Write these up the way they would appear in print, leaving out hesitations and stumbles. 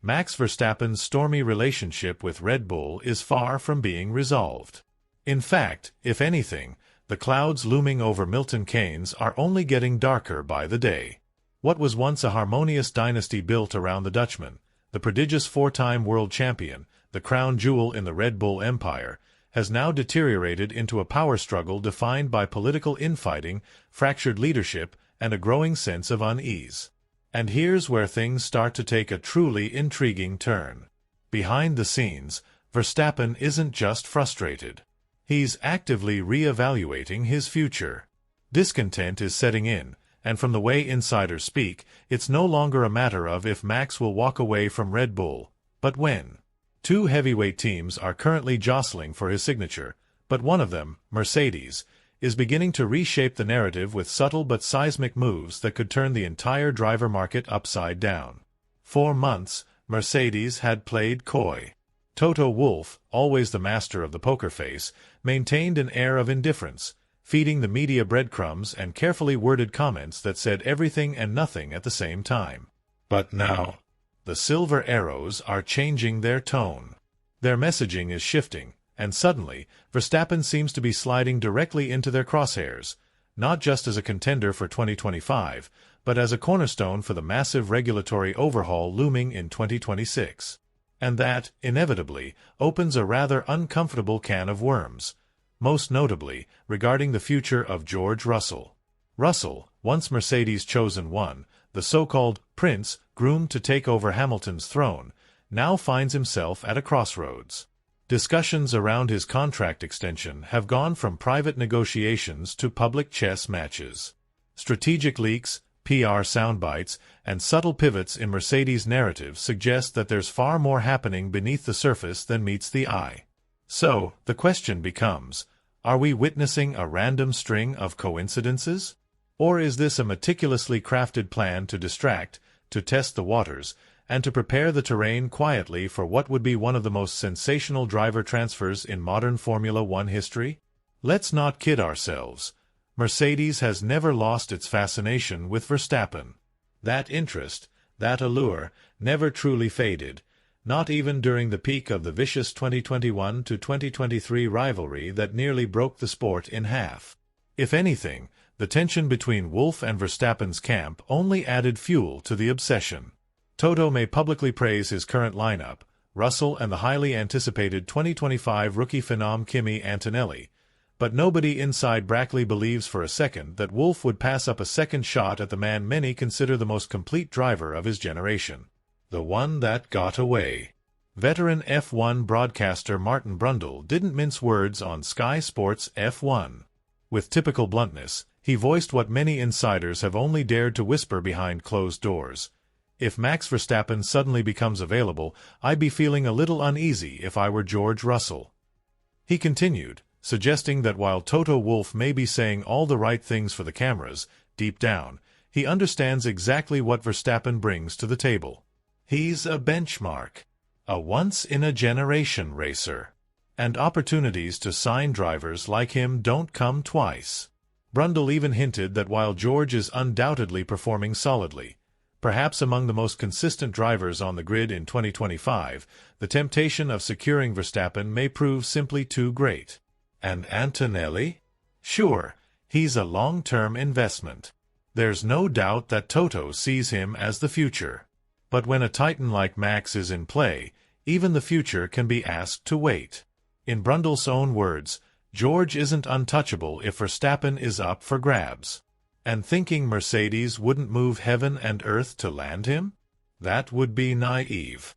Max Verstappen's stormy relationship with Red Bull is far from being resolved. In fact, if anything, the clouds looming over Milton Keynes are only getting darker by the day. What was once a harmonious dynasty built around the Dutchman, the prodigious four-time world champion, the crown jewel in the Red Bull empire, has now deteriorated into a power struggle defined by political infighting, fractured leadership, and a growing sense of unease. And here's where things start to take a truly intriguing turn. Behind the scenes, Verstappen isn't just frustrated. He's actively re-evaluating his future. Discontent is setting in, and from the way insiders speak, it's no longer a matter of if Max will walk away from Red Bull, but when. Two heavyweight teams are currently jostling for his signature, but one of them, Mercedes, is beginning to reshape the narrative with subtle but seismic moves that could turn the entire driver market upside down. For months, Mercedes had played coy. Toto Wolff, always the master of the poker face, maintained an air of indifference, feeding the media breadcrumbs and carefully worded comments that said everything and nothing at the same time. But now, the silver arrows are changing their tone. Their messaging is shifting, and suddenly, Verstappen seems to be sliding directly into their crosshairs, not just as a contender for 2025, but as a cornerstone for the massive regulatory overhaul looming in 2026. And that, inevitably, opens a rather uncomfortable can of worms, most notably regarding the future of George Russell. Russell, once Mercedes' chosen one, the so-called prince groomed to take over Hamilton's throne, now finds himself at a crossroads. Discussions around his contract extension have gone from private negotiations to public chess matches. Strategic leaks, PR soundbites, and subtle pivots in Mercedes' narrative suggest that there's far more happening beneath the surface than meets the eye. So, the question becomes, are we witnessing a random string of coincidences? Or is this a meticulously crafted plan to distract, to test the waters, and to prepare the terrain quietly for what would be one of the most sensational driver transfers in modern Formula One history? Let's not kid ourselves. Mercedes has never lost its fascination with Verstappen. That interest, that allure, never truly faded, not even during the peak of the vicious 2021 to 2023 rivalry that nearly broke the sport in half. If anything, the tension between Wolff and Verstappen's camp only added fuel to the obsession. Toto may publicly praise his current lineup, Russell and the highly anticipated 2025 rookie phenom Kimi Antonelli, but nobody inside Brackley believes for a second that Wolff would pass up a second shot at the man many consider the most complete driver of his generation. The one that got away. Veteran F1 broadcaster Martin Brundle didn't mince words on Sky Sports F1. With typical bluntness, he voiced what many insiders have only dared to whisper behind closed doors. If Max Verstappen suddenly becomes available, I'd be feeling a little uneasy if I were George Russell. He continued, suggesting that while Toto Wolff may be saying all the right things for the cameras, deep down, he understands exactly what Verstappen brings to the table. He's a benchmark, a once-in-a-generation racer, and opportunities to sign drivers like him don't come twice. Brundle even hinted that while George is undoubtedly performing solidly, perhaps among the most consistent drivers on the grid in 2025, the temptation of securing Verstappen may prove simply too great. And Antonelli? Sure, he's a long-term investment. There's no doubt that Toto sees him as the future. But when a titan like Max is in play, even the future can be asked to wait. In Brundle's own words, George isn't untouchable if Verstappen is up for grabs. And thinking Mercedes wouldn't move heaven and earth to land him? That would be naive.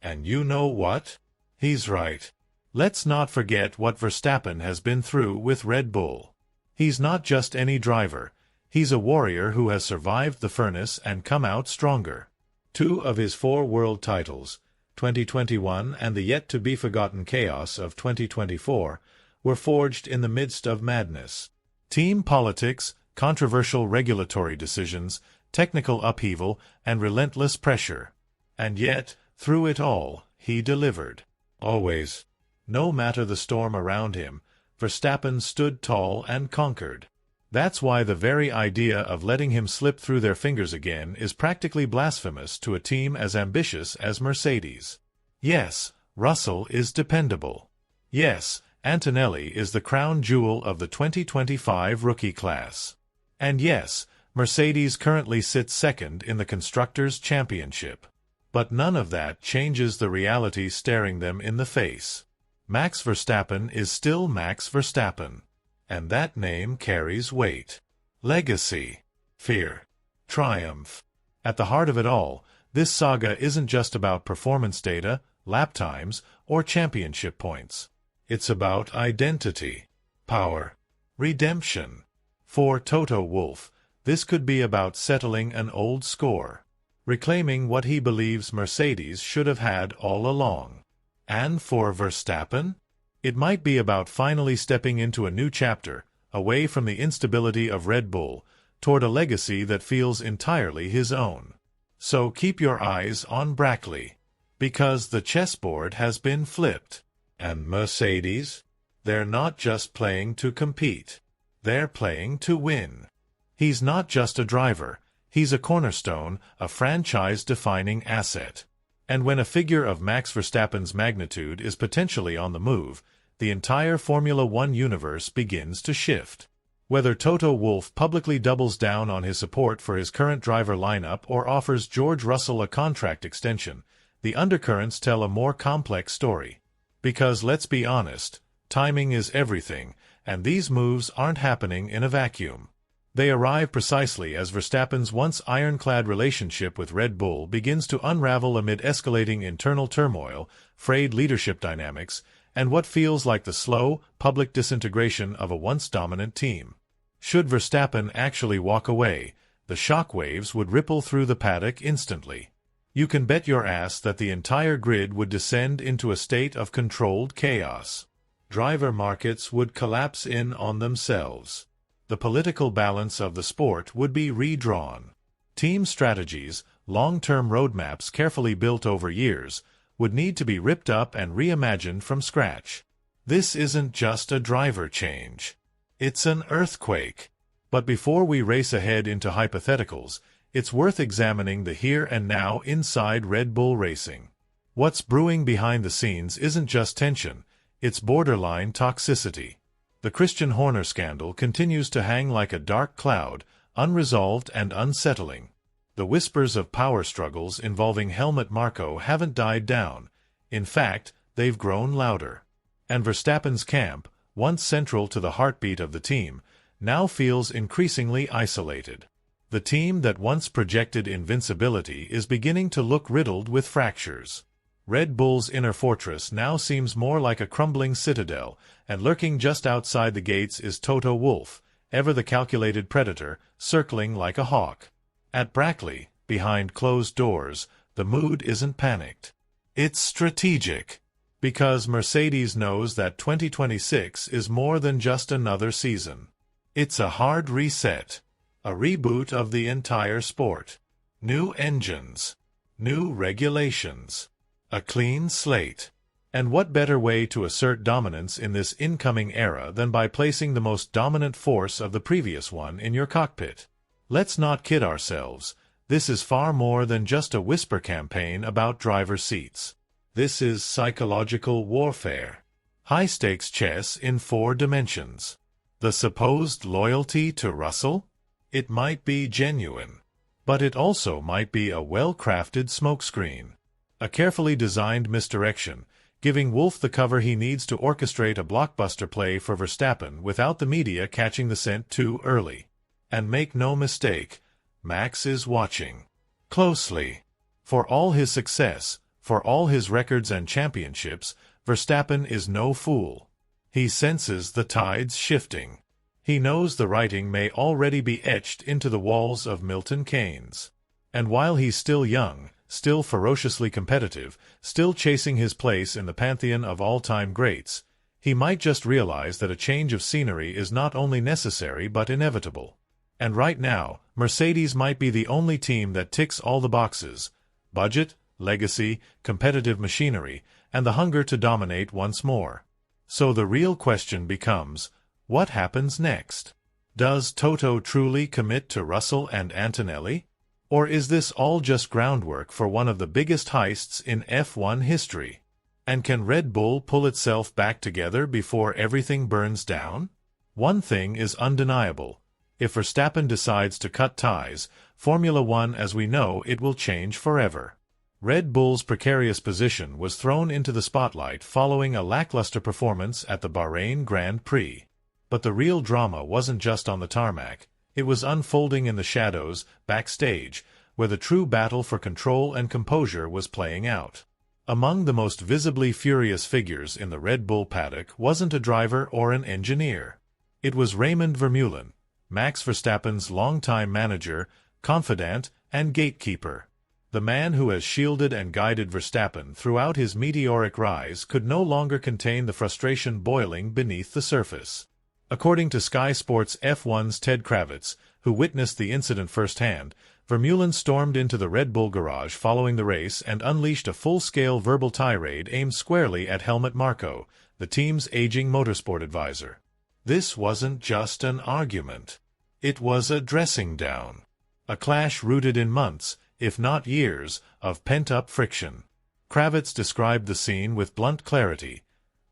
And you know what? He's right. Let's not forget what Verstappen has been through with Red Bull. He's not just any driver. He's a warrior who has survived the furnace and come out stronger. 2 of his 4 world titles, 2021 and the yet-to-be-forgotten chaos of 2024, were forged in the midst of madness. Team politics, controversial regulatory decisions, technical upheaval, and relentless pressure. And yet, through it all, he delivered. Always. No matter the storm around him, Verstappen stood tall and conquered. That's why the very idea of letting him slip through their fingers again is practically blasphemous to a team as ambitious as Mercedes. Yes, Russell is dependable. Yes, Antonelli is the crown jewel of the 2025 rookie class. And yes, Mercedes currently sits second in the Constructors' Championship. But none of that changes the reality staring them in the face. Max Verstappen is still Max Verstappen. And that name carries weight. Legacy. Fear. Triumph. At the heart of it all, this saga isn't just about performance data, lap times, or championship points. It's about identity, power, redemption. For Toto Wolff, this could be about settling an old score, reclaiming what he believes Mercedes should have had all along. And for Verstappen, it might be about finally stepping into a new chapter, away from the instability of Red Bull, toward a legacy that feels entirely his own. So keep your eyes on Brackley, because the chessboard has been flipped. And Mercedes? They're not just playing to compete. They're playing to win. He's not just a driver. He's a cornerstone, a franchise-defining asset. And when a figure of Max Verstappen's magnitude is potentially on the move, the entire Formula One universe begins to shift. Whether Toto Wolff publicly doubles down on his support for his current driver lineup or offers George Russell a contract extension, the undercurrents tell a more complex story. Because let's be honest, timing is everything, and these moves aren't happening in a vacuum. They arrive precisely as Verstappen's once ironclad relationship with Red Bull begins to unravel amid escalating internal turmoil, frayed leadership dynamics, and what feels like the slow, public disintegration of a once dominant team. Should Verstappen actually walk away, the shockwaves would ripple through the paddock instantly. You can bet your ass that the entire grid would descend into a state of controlled chaos. Driver markets would collapse in on themselves. The political balance of the sport would be redrawn. Team strategies, long-term roadmaps carefully built over years, would need to be ripped up and reimagined from scratch. This isn't just a driver change. It's an earthquake. But before we race ahead into hypotheticals, it's worth examining the here and now inside Red Bull Racing. What's brewing behind the scenes isn't just tension, it's borderline toxicity. The Christian Horner scandal continues to hang like a dark cloud, unresolved and unsettling. The whispers of power struggles involving Helmut Marko haven't died down. In fact, they've grown louder. And Verstappen's camp, once central to the heartbeat of the team, now feels increasingly isolated. The team that once projected invincibility is beginning to look riddled with fractures. Red Bull's inner fortress now seems more like a crumbling citadel, and lurking just outside the gates is Toto Wolff, ever the calculated predator, circling like a hawk. At Brackley, behind closed doors, the mood isn't panicked. It's strategic. Because Mercedes knows that 2026 is more than just another season. It's a hard reset. A reboot of the entire sport. New engines. New regulations. A clean slate. And what better way to assert dominance in this incoming era than by placing the most dominant force of the previous one in your cockpit? Let's not kid ourselves. This is far more than just a whisper campaign about driver seats. This is psychological warfare. High-stakes chess in 4 dimensions. The supposed loyalty to Russell? It might be genuine. But it also might be a well-crafted smokescreen. A carefully designed misdirection, giving Wolff the cover he needs to orchestrate a blockbuster play for Verstappen without the media catching the scent too early. And make no mistake, Max is watching. Closely. For all his success, for all his records and championships, Verstappen is no fool. He senses the tides shifting. He knows the writing may already be etched into the walls of Milton Keynes. And while he's still young, still ferociously competitive, still chasing his place in the pantheon of all-time greats, he might just realize that a change of scenery is not only necessary but inevitable. And right now, Mercedes might be the only team that ticks all the boxes: budget, legacy, competitive machinery, and the hunger to dominate once more. So the real question becomes, what happens next? Does Toto truly commit to Russell and Antonelli? Or is this all just groundwork for one of the biggest heists in F1 history? And can Red Bull pull itself back together before everything burns down? One thing is undeniable. If Verstappen decides to cut ties, Formula One as we know it will change forever. Red Bull's precarious position was thrown into the spotlight following a lackluster performance at the Bahrain Grand Prix. But the real drama wasn't just on the tarmac. It was unfolding in the shadows, backstage, where the true battle for control and composure was playing out. Among the most visibly furious figures in the Red Bull paddock wasn't a driver or an engineer. It was Raymond Vermeulen, Max Verstappen's longtime manager, confidant, and gatekeeper. The man who has shielded and guided Verstappen throughout his meteoric rise could no longer contain the frustration boiling beneath the surface. According to Sky Sports F1's Ted Kravitz, who witnessed the incident firsthand, Vermeulen stormed into the Red Bull garage following the race and unleashed a full-scale verbal tirade aimed squarely at Helmut Marko, the team's aging motorsport advisor. This wasn't just an argument. It was a dressing down. A clash rooted in months, if not years, of pent-up friction. Kravitz described the scene with blunt clarity.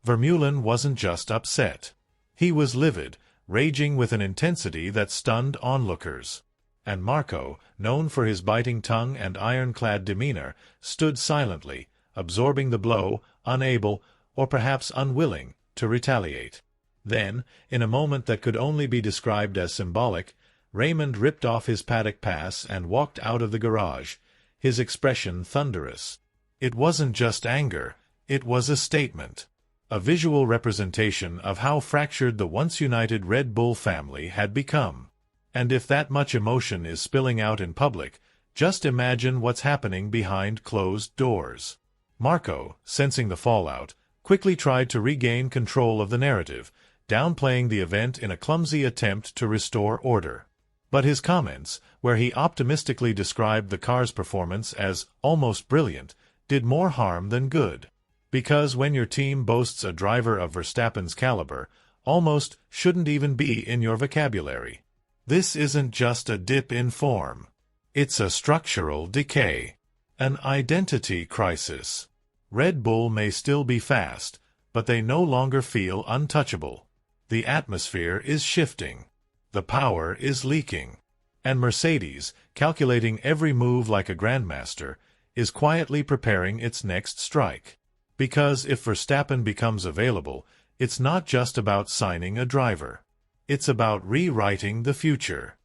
Vermeulen wasn't just upset. He was livid, raging with an intensity that stunned onlookers. And Marko, known for his biting tongue and ironclad demeanor, stood silently, absorbing the blow, unable, or perhaps unwilling, to retaliate. Then, in a moment that could only be described as symbolic, Raymond ripped off his paddock pass and walked out of the garage, his expression thunderous. It wasn't just anger, it was a statement. A visual representation of how fractured the once-united Red Bull family had become. And if that much emotion is spilling out in public, just imagine what's happening behind closed doors. Marko, sensing the fallout, quickly tried to regain control of the narrative, downplaying the event in a clumsy attempt to restore order. But his comments, where he optimistically described the car's performance as almost brilliant, did more harm than good. Because when your team boasts a driver of Verstappen's caliber, almost shouldn't even be in your vocabulary. This isn't just a dip in form. It's a structural decay. An identity crisis. Red Bull may still be fast, but they no longer feel untouchable. The atmosphere is shifting. The power is leaking. And Mercedes, calculating every move like a grandmaster, is quietly preparing its next strike. Because if Verstappen becomes available, it's not just about signing a driver. It's about rewriting the future.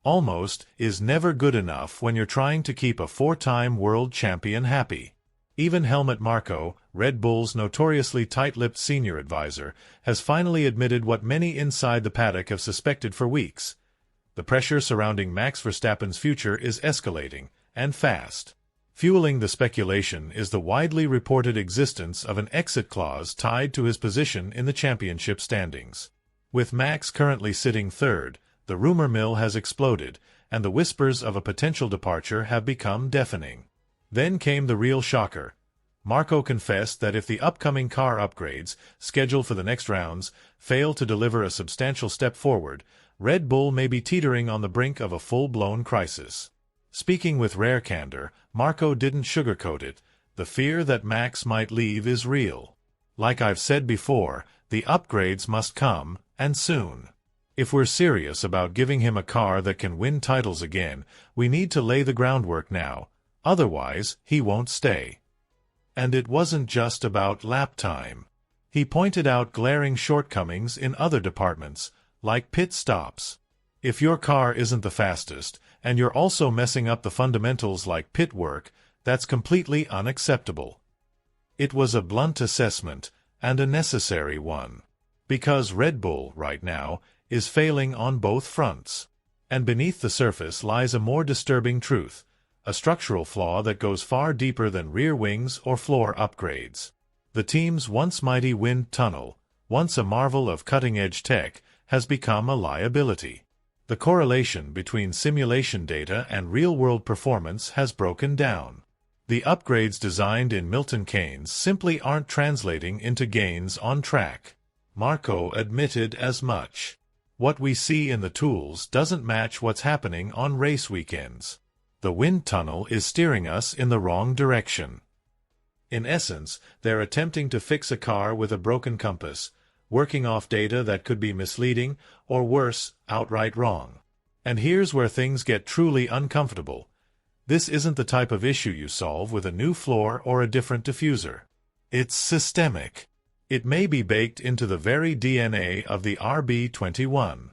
Almost is never good enough when you're trying to keep a four-time world champion happy. Even Helmut Marko, Red Bull's notoriously tight-lipped senior advisor, has finally admitted what many inside the paddock have suspected for weeks. The pressure surrounding Max Verstappen's future is escalating, and fast. Fueling the speculation is the widely reported existence of an exit clause tied to his position in the championship standings. With Max currently sitting third, the rumor mill has exploded, and the whispers of a potential departure have become deafening. Then came the real shocker. Marko confessed that if the upcoming car upgrades, scheduled for the next rounds, fail to deliver a substantial step forward, Red Bull may be teetering on the brink of a full-blown crisis. Speaking with rare candor, Marko didn't sugarcoat it. The fear that Max might leave is real. Like I've said before, the upgrades must come, and soon. If we're serious about giving him a car that can win titles again, we need to lay the groundwork now. Otherwise, he won't stay. And it wasn't just about lap time. He pointed out glaring shortcomings in other departments, like pit stops. If your car isn't the fastest, and you're also messing up the fundamentals like pit work, that's completely unacceptable. It was a blunt assessment, and a necessary one. Because Red Bull, right now, is failing on both fronts. And beneath the surface lies a more disturbing truth, a structural flaw that goes far deeper than rear wings or floor upgrades. The team's once mighty wind tunnel, once a marvel of cutting-edge tech, has become a liability. The correlation between simulation data and real-world performance has broken down. The upgrades designed in Milton Keynes simply aren't translating into gains on track. Marko admitted as much. What we see in the tools doesn't match what's happening on race weekends. The wind tunnel is steering us in the wrong direction. In essence, they're attempting to fix a car with a broken compass, working off data that could be misleading, or worse, outright wrong. And here's where things get truly uncomfortable. This isn't the type of issue you solve with a new floor or a different diffuser. It's systemic. It may be baked into the very DNA of the RB21.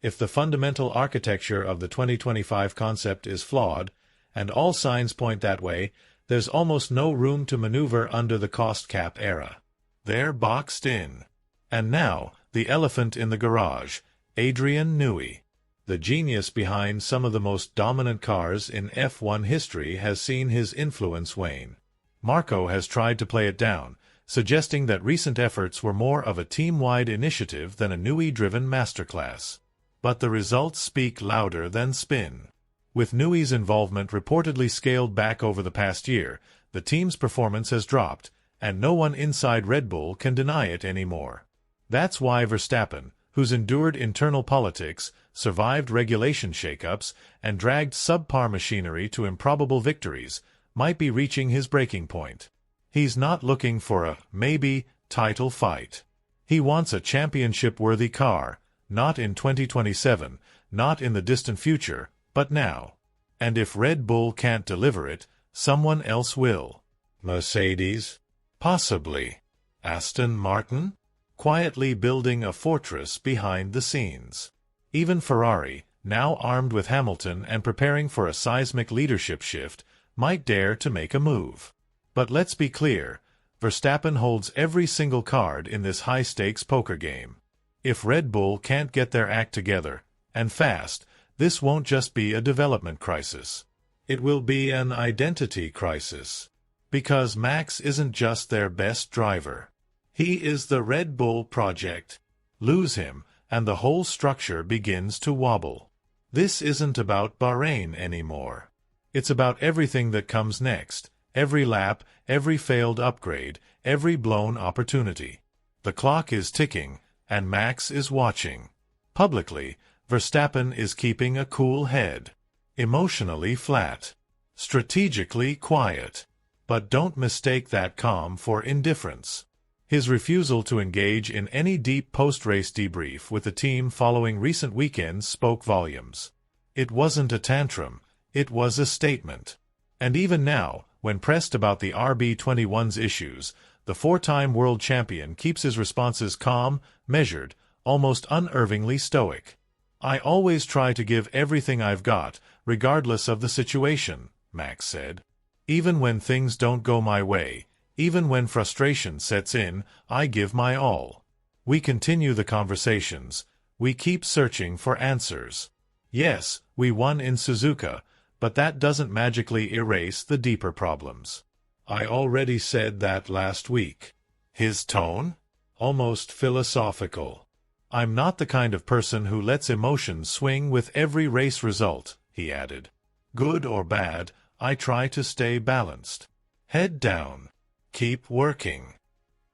If the fundamental architecture of the 2025 concept is flawed, and all signs point that way, there's almost no room to maneuver under the cost cap era. They're boxed in. And now, the elephant in the garage, Adrian Newey. The genius behind some of the most dominant cars in F1 history has seen his influence wane. Marko has tried to play it down, suggesting that recent efforts were more of a team-wide initiative than a Newey-driven masterclass. But the results speak louder than spin. With Newey's involvement reportedly scaled back over the past year, the team's performance has dropped, and no one inside Red Bull can deny it anymore. That's why Verstappen, who's endured internal politics, survived regulation shakeups, and dragged subpar machinery to improbable victories, might be reaching his breaking point. He's not looking for a, maybe, title fight. He wants a championship-worthy car, not in 2027, not in the distant future, but now. And if Red Bull can't deliver it, someone else will. Mercedes? Possibly. Aston Martin? Quietly building a fortress behind the scenes. Even Ferrari, now armed with Hamilton and preparing for a seismic leadership shift, might dare to make a move. But let's be clear, Verstappen holds every single card in this high-stakes poker game. If Red Bull can't get their act together, and fast, this won't just be a development crisis. It will be an identity crisis. Because Max isn't just their best driver. He is the Red Bull project. Lose him, and the whole structure begins to wobble. This isn't about Bahrain anymore. It's about everything that comes next, every lap, every failed upgrade, every blown opportunity. The clock is ticking, and Max is watching. Publicly, Verstappen is keeping a cool head. Emotionally flat. Strategically quiet. But don't mistake that calm for indifference. His refusal to engage in any deep post-race debrief with the team following recent weekends spoke volumes. It wasn't a tantrum, it was a statement. And even now, when pressed about the RB21's issues, the four-time world champion keeps his responses calm, measured, almost unnervingly stoic. "I always try to give everything I've got, regardless of the situation," Max said. "Even when things don't go my way, even when frustration sets in, I give my all." We continue the conversations. We keep searching for answers. Yes, we won in Suzuka, but that doesn't magically erase the deeper problems. "I already said that last week." His tone? Almost philosophical. "I'm not the kind of person who lets emotions swing with every race result," he added. "Good or bad, I try to stay balanced. Head down. Keep working."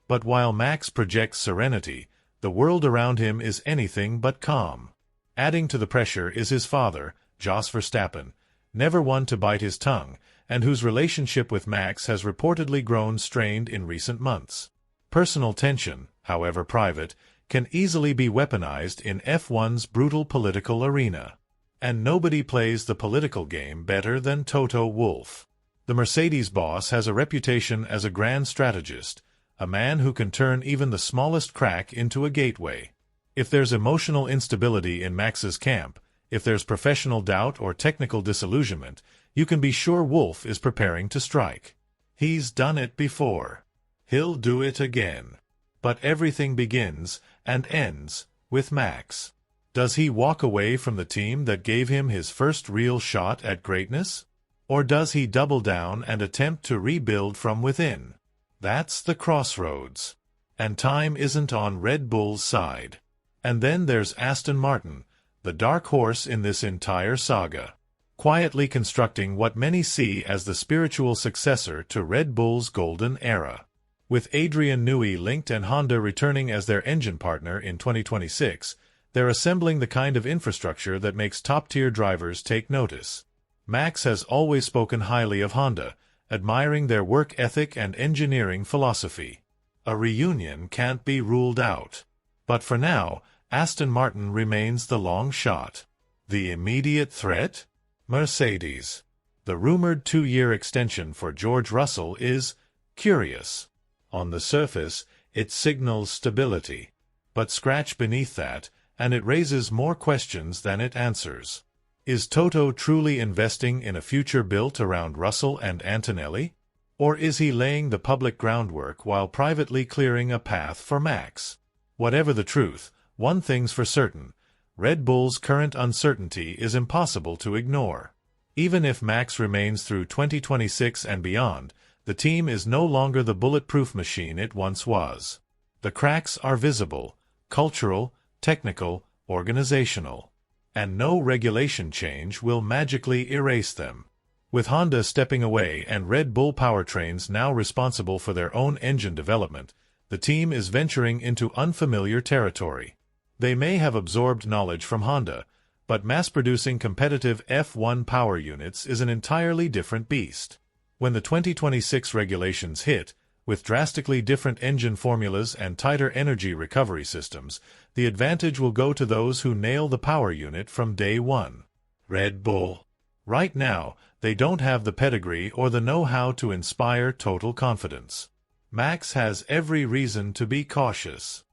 But while Max projects serenity, the world around him is anything but calm. Adding to the pressure is his father, Jos Verstappen, never one to bite his tongue, and whose relationship with Max has reportedly grown strained in recent months. Personal tension, however private, can easily be weaponized in F1's brutal political arena. And nobody plays the political game better than Toto Wolff. The Mercedes boss has a reputation as a grand strategist, a man who can turn even the smallest crack into a gateway. If there's emotional instability in Max's camp, if there's professional doubt or technical disillusionment, you can be sure Wolff is preparing to strike. He's done it before. He'll do it again. But everything begins, and ends, with Max. Does he walk away from the team that gave him his first real shot at greatness? Or does he double down and attempt to rebuild from within? That's the crossroads. And time isn't on Red Bull's side. And then there's Aston Martin, the dark horse in this entire saga, quietly constructing what many see as the spiritual successor to Red Bull's golden era. With Adrian Newey linked and Honda returning as their engine partner in 2026, They're assembling the kind of infrastructure that makes top-tier drivers take notice. Max has always spoken highly of Honda, admiring their work ethic and engineering philosophy. A reunion can't be ruled out. But for now, Aston Martin remains the long shot. The immediate threat? Mercedes. The rumored 2-year extension for George Russell is curious. On the surface, it signals stability. But scratch beneath that, and it raises more questions than it answers. Is Toto truly investing in a future built around Russell and Antonelli? Or is he laying the public groundwork while privately clearing a path for Max? Whatever the truth, one thing's for certain: Red Bull's current uncertainty is impossible to ignore. Even if Max remains through 2026 and beyond, the team is no longer the bulletproof machine it once was. The cracks are visible: cultural, technical, organizational. And no regulation change will magically erase them. With Honda stepping away and Red Bull powertrains now responsible for their own engine development, the team is venturing into unfamiliar territory. They may have absorbed knowledge from Honda, but mass-producing competitive F1 power units is an entirely different beast. When the 2026 regulations hit, with drastically different engine formulas and tighter energy recovery systems, the advantage will go to those who nail the power unit from day one. Red Bull. Right now, they don't have the pedigree or the know-how to inspire total confidence. Max has every reason to be cautious.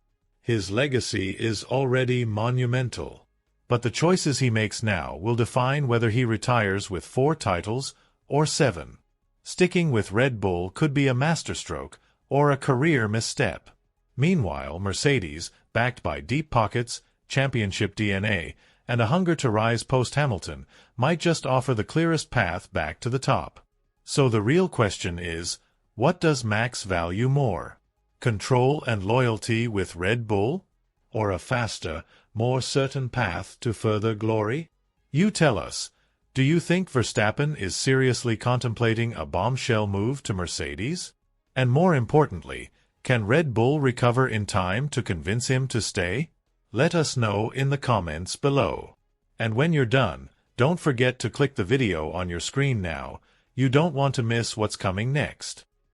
His legacy is already monumental. But the choices he makes now will define whether he retires with 4 titles or 7. Sticking with Red Bull could be a masterstroke or a career misstep. Meanwhile, Mercedes, backed by deep pockets, championship DNA, and a hunger to rise post-Hamilton, might just offer the clearest path back to the top. So the real question is, what does Max value more? Control and loyalty with Red Bull? Or a faster, more certain path to further glory? You tell us. Do you think Verstappen is seriously contemplating a bombshell move to Mercedes? And more importantly, can Red Bull recover in time to convince him to stay? Let us know in the comments below. And when you're done, don't forget to click the video on your screen now. You don't want to miss what's coming next.